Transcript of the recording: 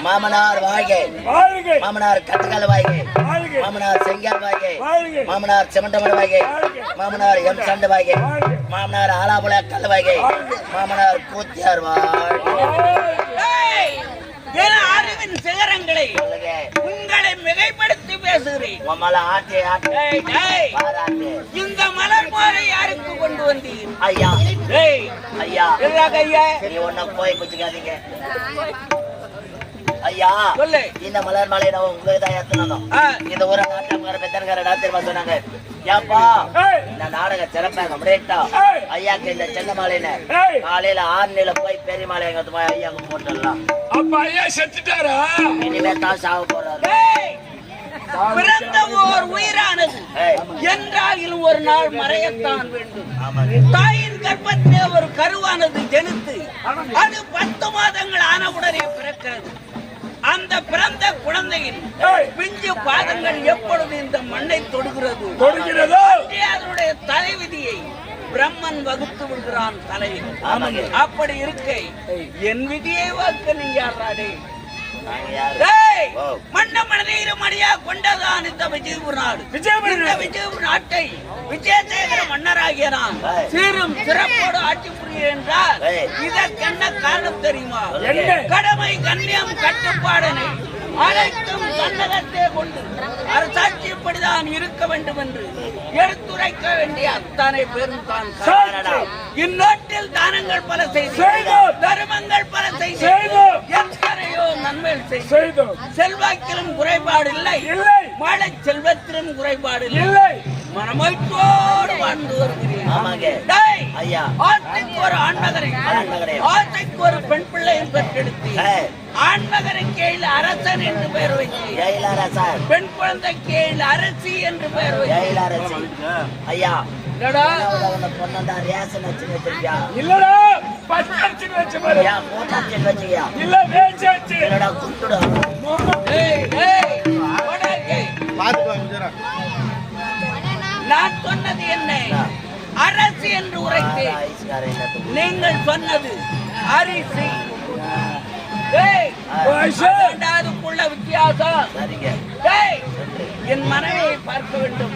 மாமனார் வாழ்கை, மாமனார் கட்டுக்கால் வாழ்கை, மாமனார் செங்கால் வாழ்கை, மாமனார் சிமெண்டமட வாழ்கை, மாமனார் எம் சண்டு வாழ்கை, மாமனார் ஆலாபுல கல் வாழ்கை, மாமனார் கூத்தியார் வாழ்கை. அறிவின் சிகரங்களை உங்களை மிகைப்படுத்தி பேசுகிறேன். இந்த மலர் மாலை யாருக்கு கொண்டு வந்தீர்? ஐயா ஐயா ஐயா சரி ஒன்ன போய் குச்சிக்காதீங்க ஐயா. சொல்லு. இந்த மலர் மாலை நான் உங்களுக்கு தான் ஏத்தணும். இந்த ஊர நாட்டக்கார பெத்தனக்கார டாக்டர் சொன்னாங்க, ஏப்பா இந்த நாடக சிறப்பாக முடியட்டா ஐயாக்கு இந்த சின்ன மாலையில காலையில 6 போய் பெரிய மாலை எங்க போய் ஐயாவுக்கு போட்டுடலாம். அப்ப ஐயா செத்துட்டாரா? இனிமே தான் சாக போறாரு. பிறந்த ஓர் உயிரானது என்றாலும் ஒரு நாள் மறையத்தான் வேண்டும். தாயின் கர்ப்பத்திலே ஒரு கருவானது ஜனித்து அது 10 மாதங்கள் ஆனவுடனே பிறக்கிறது. அந்த பிறந்த குழந்தையின் பிஞ்சு பாதங்கள் எப்பொழுது இந்த மண்ணை தொடுகிறதோ அதனுடைய தலைவிதியை பிரம்மன் வகுத்து விடுகிறான் தலைவன். அப்படி இருக்க என் விதியை வாக்க நீ யாராடே? மணியா கொண்டதான் இந்த விஜயபுர நாடு. விஜயபுர நாட்டை விஜயசேகர மன்னராகிய நான் சீரும் சிறப்போடு ஆட்சி புரிய என்றால் இதற்கென்ன காரணம் தெரியுமா? கடமை கண்ணியம் கட்டுப்பாடனை அனைத்தும் தன்னகத்தே கொண்டு அரசாட்சிப்படிதான் இருக்க வேண்டும் என்று எடுத்துரைக்க வேண்டிய அத்தனை பேரும் தான். இந்நாட்டில் தானங்கள் பல செய்து தர்மங்கள் பல செய்து எத்தனையோ நன்மை செய்து செல்வாக்கிலும் குறைபாடு இல்லை, மழை செல்வத்திலும் குறைபாடு இல்லை, மனமோடு வாழ்ந்து வருகிறேன். ஆசைக்கு ஒரு ஆண்மகனை ஆசைக்கு ஒரு பெண் பிள்ளையும் பெற்றெடுத்து ஆண்மகனுக்கு கீழ் அரசன் என்று பெயர் வைத்து பெண் குழந்தை கீழ் அரசி என்று பெயர் வைத்து ஐயா பொண்ணா ரேசன் வச்சு வச்சிருக்கியா? இல்லடா பச்சை வச்சு பாருயா, போட்டாச்சு வச்சியா? இல்ல வேச்சு வச்சு இல்லடா குத்துடா. நான் சொன்னது என்ன? அரசி என்று உரைத்தேன். நீங்கள் சொன்னது அரிசி. அதுக்குள்ள வித்தியாசம். என் மனைவியை பார்க்க வேண்டும்.